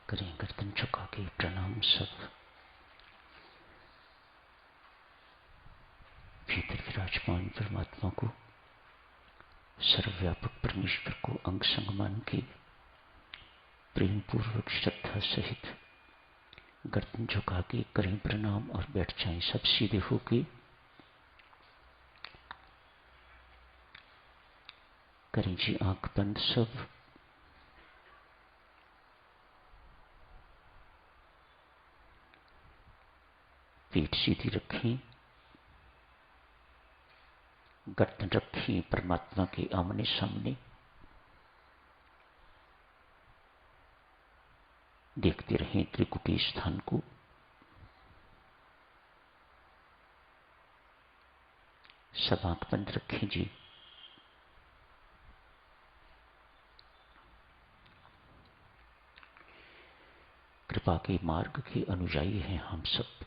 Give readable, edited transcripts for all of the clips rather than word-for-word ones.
करें गर्दन झुका के प्रणाम सब। भीतर विराजमान परमात्मा को, सर्वव्यापक परमेश्वर को अंग संग मान के प्रेम पूर्वक श्रद्धा सहित गर्दन झुका के करें प्रणाम और बैठ जाएं सब सीधे होके। करें जी आंख बंद सब। पीठ सीधी रखें, गर्दन रखें परमात्मा के आमने सामने। देखते रहें त्रिकुटी स्थान को। सब आंख बंद रखें जी। कृपा के मार्ग के अनुयायी हैं हम सब।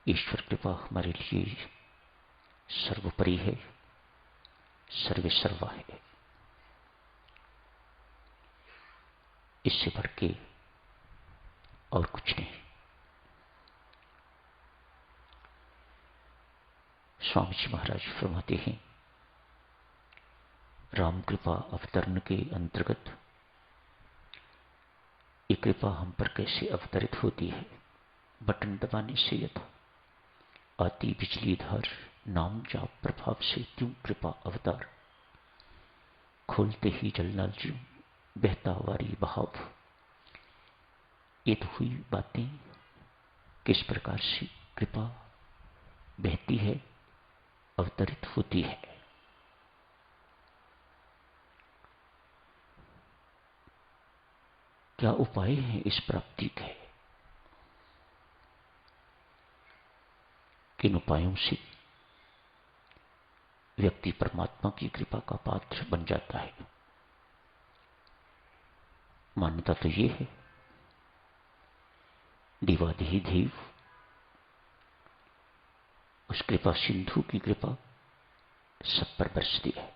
ईश्वर कृपा हमारे लिए सर्वोपरि है, सर्वे सर्वा है। इससे बढ़ के और कुछ नहीं। स्वामी जी महाराज फरमाते हैं, राम कृपा अवतरण के अंतर्गत ये कृपा हम पर कैसे अवतरित होती है। बटन दबाने से यथा आती बिजली धार, नाम जाप प्रभाव से त्यों कृपा अवतार। खोलते ही जलना ज्यों बहता वारी बहाव। ये तो हुई बातें किस प्रकार से कृपा बहती है, अवतरित होती है। क्या उपाय हैं इस प्राप्ति के? किन उपायों से व्यक्ति परमात्मा की कृपा का पात्र बन जाता है? मान्यता तो ये है, देवाधिदेव उस कृपा सिंधु की कृपा सब पर बरसती है।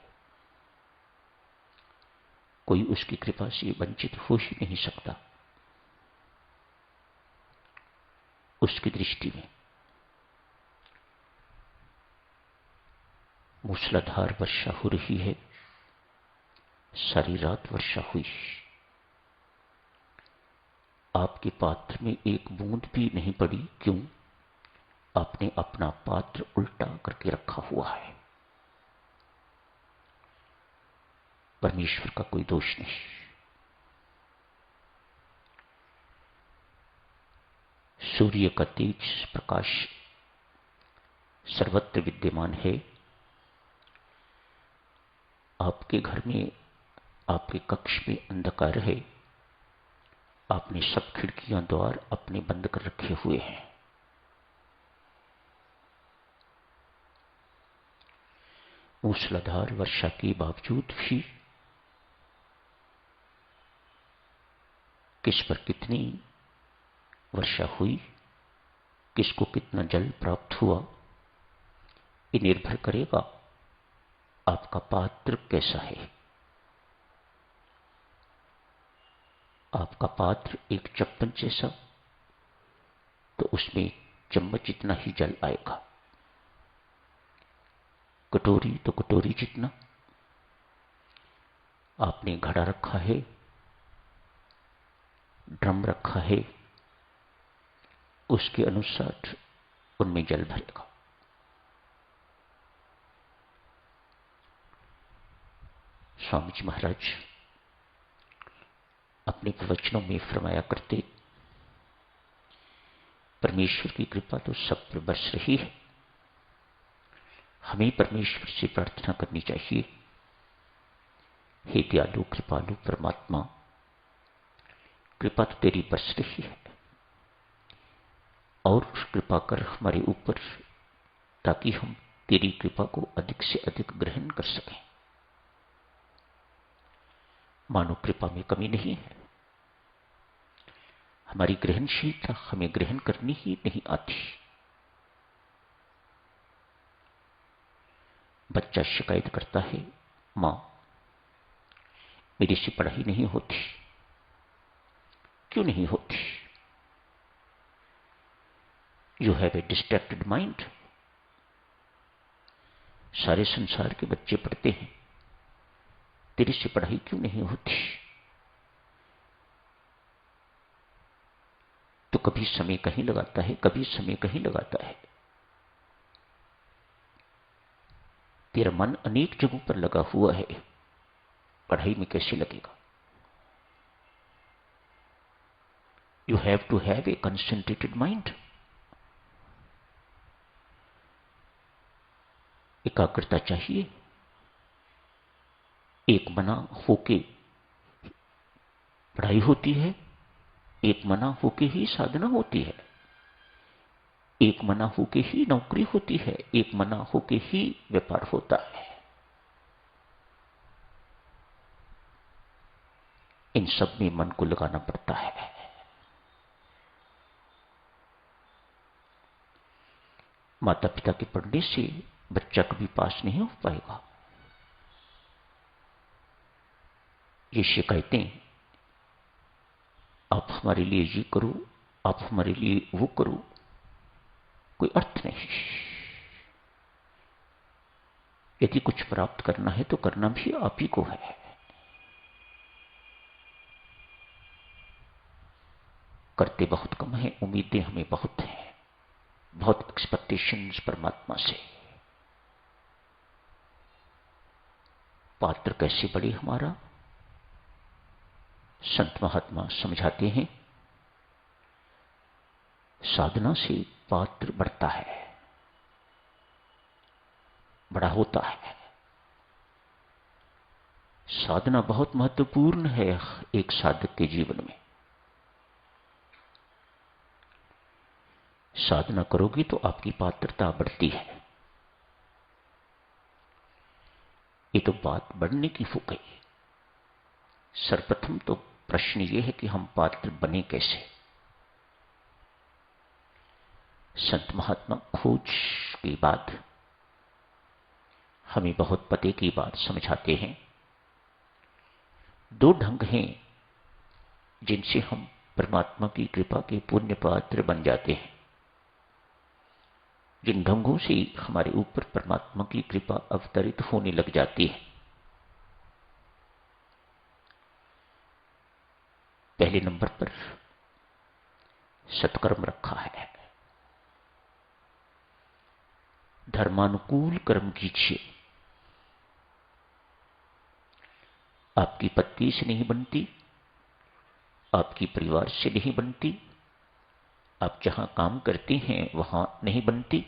कोई उसकी कृपा से वंचित हो ही नहीं सकता। उसकी दृष्टि में मूसलाधार वर्षा हो रही है। सारी रात वर्षा हुई, आपके पात्र में एक बूंद भी नहीं पड़ी। क्यों? आपने अपना पात्र उल्टा करके रखा हुआ है। परमेश्वर का कोई दोष नहीं। सूर्य का तेज प्रकाश सर्वत्र विद्यमान है। आपके घर में, आपके कक्ष में अंधकार है। आपने सब खिड़कियां द्वार अपने बंद कर रखे हुए हैं। मूसलाधार वर्षा के बावजूद भी किस पर कितनी वर्षा हुई, किसको कितना जल प्राप्त हुआ, ये निर्भर करेगा आपका पात्र कैसा है। आपका पात्र एक चप्पन जैसा, तो उसमें चम्मच जितना ही जल आएगा। कटोरी तो कटोरी जितना। आपने घड़ा रखा है, ड्रम रखा है, उसके अनुसार उनमें जल भरेगा। स्वामी जी महाराज अपने प्रवचनों में फरमाया करते, परमेश्वर की कृपा तो सब पर बरस रही है। हमें परमेश्वर से प्रार्थना करनी चाहिए, हे दयालु कृपालु परमात्मा, कृपा तो तेरी बरस रही है और कृपा कर हमारे ऊपर, ताकि हम तेरी कृपा को अधिक से अधिक ग्रहण कर सकें। मानो कृपा में कमी नहीं है। हमारी ग्रहणशीलता हमें ग्रहण करनी ही नहीं आती। बच्चा शिकायत करता है, मां मेरी से पढ़ाई नहीं होती। क्यों नहीं होती? You have a distracted mind. सारे संसार के बच्चे पढ़ते हैं, तेरी से पढ़ाई क्यों नहीं होती? तो कभी समय कहीं लगाता है, कभी समय कहीं लगाता है। तेरा मन अनेक जगहों पर लगा हुआ है, पढ़ाई में कैसे लगेगा? You have to have a concentrated mind. एकाग्रता चाहिए। एक मना होके पढ़ाई होती है, एक मना होके ही साधना होती है, एक मना होके ही नौकरी होती है, एक मना होके ही व्यापार होता है। इन सब में मन को लगाना पड़ता है। माता पिता के पढ़ने से बच्चा कभी पास नहीं हो पाएगा। ये शिकायतें, आप हमारे लिए ये करो, आप हमारे लिए वो करो, कोई अर्थ नहीं। यदि कुछ प्राप्त करना है तो करना भी आप ही को है। करते बहुत कम है, उम्मीदें हमें बहुत हैं, बहुत एक्सपेक्टेशंस परमात्मा से। पात्र कैसे बढ़े हमारा? संत महात्मा समझाते हैं, साधना से पात्र बढ़ता है, बड़ा होता है। साधना बहुत महत्वपूर्ण है एक साधक के जीवन में। साधना करोगे तो आपकी पात्रता बढ़ती है। ये तो बात बढ़ने की हो गई। सर्वप्रथम तो प्रश्न ये है कि हम पात्र बने कैसे? संत महात्मा खोज के बाद हमें बहुत पते की बात समझाते हैं। दो ढंग हैं जिनसे हम परमात्मा की कृपा के पुण्य पात्र बन जाते हैं। जिन ढंगों से हमारे ऊपर परमात्मा की कृपा अवतरित होने लग जाती है। पहले नंबर पर सत्कर्म रखा है। धर्मानुकूल कर्म कीजिए। आपकी पत्नी से नहीं बनती, आपकी परिवार से नहीं बनती, आप जहां काम करते हैं वहां नहीं बनती,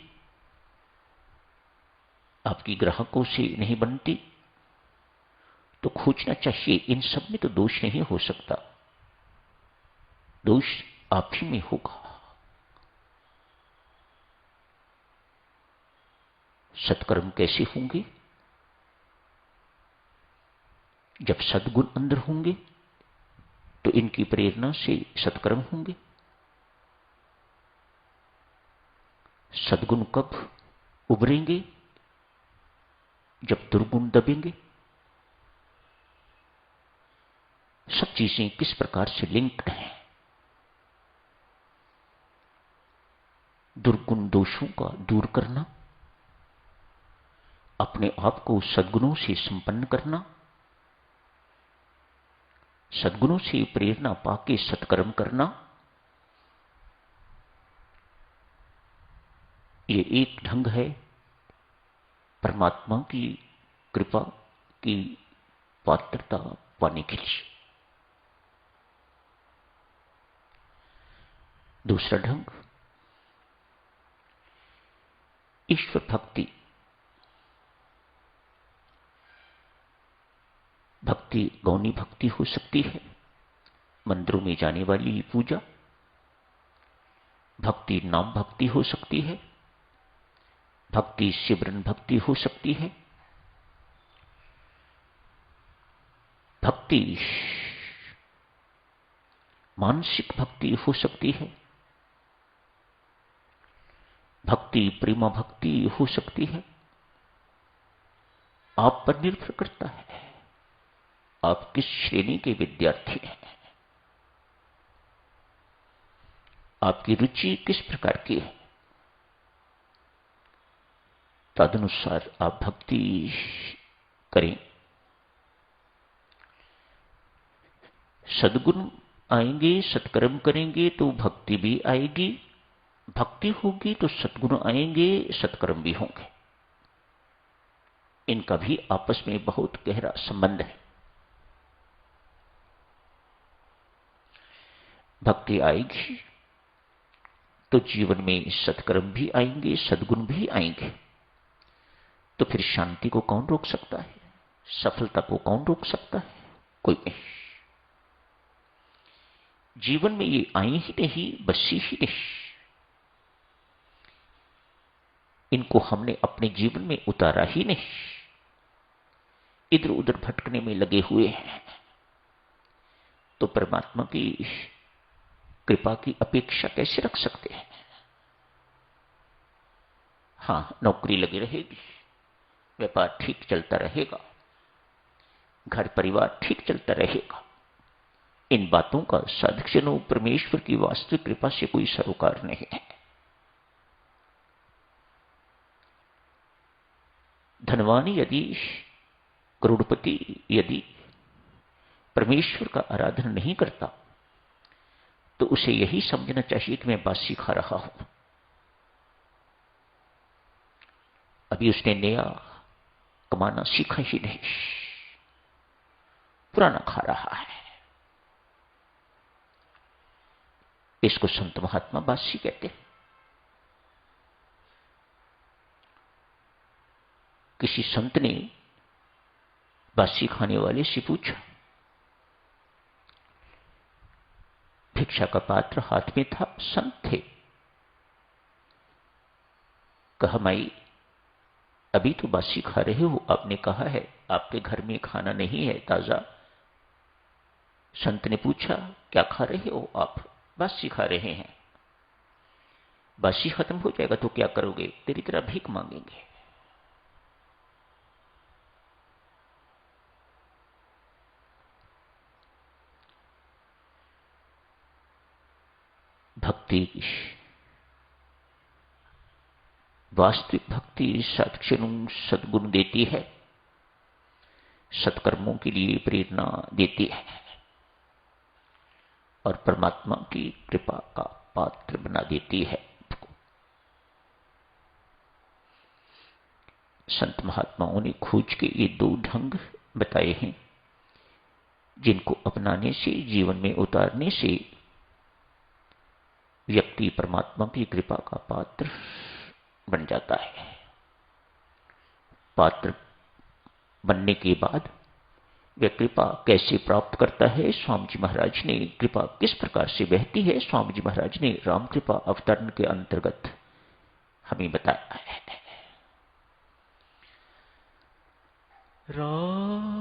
आपकी ग्राहकों से नहीं बनती, तो खोजना चाहिए। इन सब में तो दोष नहीं हो सकता, दोष आप ही में होगा। सत्कर्म कैसे होंगे? जब सद्गुण अंदर होंगे तो इनकी प्रेरणा से सत्कर्म होंगे। सद्गुण कब उभरेंगे? जब दुर्गुण दबेंगे। सब चीजें किस प्रकार से लिंक्ड हैं। दुर्गुण दोषों का दूर करना, अपने आप को सद्गुणों से संपन्न करना, सद्गुणों से प्रेरणा पाके सत्कर्म करना, ये एक ढंग है परमात्मा की कृपा की पात्रता पाने के लिए। दूसरा ढंग ईश्वर भक्ति। भक्ति गौनी भक्ति हो सकती है, मंदिरों में जाने वाली पूजा। भक्ति नाम भक्ति हो सकती है, भक्ति सिमरन भक्ति हो सकती है, भक्ति मानसिक भक्ति हो सकती है, भक्ति प्रेमा भक्ति हो सकती है। आप पर निर्भर करता है, आप किस श्रेणी के विद्यार्थी हैं, आपकी रुचि किस प्रकार की है, तदनुसार आप भक्ति करें। सद्गुण आएंगे, सत्कर्म करेंगे तो भक्ति भी आएगी, भक्ति होगी तो सद्गुण आएंगे, सत्कर्म भी होंगे। इनका भी आपस में बहुत गहरा संबंध है। भक्ति आएगी तो जीवन में सत्कर्म भी आएंगे, सद्गुण भी आएंगे। तो फिर शांति को कौन रोक सकता है, सफलता को कौन रोक सकता है? कोई नहीं। जीवन में ये आई ही नहीं, बसी ही नहीं। इनको हमने अपने जीवन में उतारा ही नहीं, इधर उधर भटकने में लगे हुए हैं। तो परमात्मा की कृपा की अपेक्षा कैसे रख सकते हैं? हां, नौकरी लगी रहेगी, व्यापार ठीक चलता रहेगा, घर परिवार ठीक चलता रहेगा। इन बातों का साधकजनों परमेश्वर की वास्तविक कृपा से कोई सरोकार नहीं है। धनवान यदि, करोड़पति यदि परमेश्वर का आराधना नहीं करता तो उसे यही समझना चाहिए कि मैं बासी खा रहा हूं। अभी उसने नया कमाना सीखा ही नहीं, पुराना खा रहा है। इसको संत महात्मा बासी कहते हैं। किसी संत ने बासी खाने वाले से पूछा, भिक्षा का पात्र हाथ में था, संत थे। कहा, माई अभी तो बासी खा रहे हो, आपने कहा है आपके घर में खाना नहीं है ताजा। संत ने पूछा, क्या खा रहे हो आप? बासी खा रहे हैं। बासी खत्म हो जाएगा तो क्या करोगे? तेरी तरह भीख मांगेंगे। भक्ति, वास्तविक भक्ति सत्क्षणों सद्गुण देती है, सत्कर्मों के लिए प्रेरणा देती है और परमात्मा की कृपा का पात्र बना देती है। संत महात्माओं ने खोज के ये दो ढंग बताए हैं जिनको अपनाने से, जीवन में उतारने से व्यक्ति परमात्मा की कृपा का पात्र बन जाता है। पात्र बनने के बाद वह कृपा कैसे प्राप्त करता है? स्वामी जी महाराज ने कृपा किस प्रकार से बहती है, स्वामी जी महाराज ने राम कृपा अवतरण के अंतर्गत हमें बताया है। राम